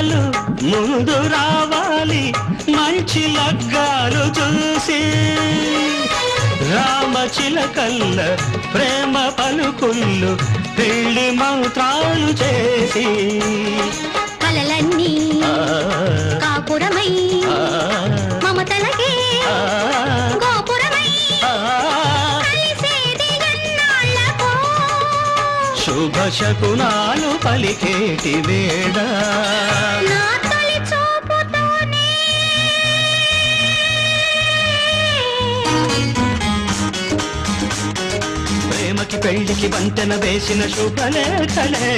జంటలు ముందు రావాలి మంచి లగ్గాలు చూసి రామచిలకల్ల ప్రేమ పలుకుళ్ళు పెళ్లి మంత్రాలు చేసి కలలన్నీ కాపురమై మమతలకే గోపురమై కలిసేది ఎన్నాళ్ళకో శుభ శకునాలు పలికేటి వేళ నా తొలి చూపుతోనే ప్రేమకి పెళ్లికి వంతెన వేసిన శుభలేఖలే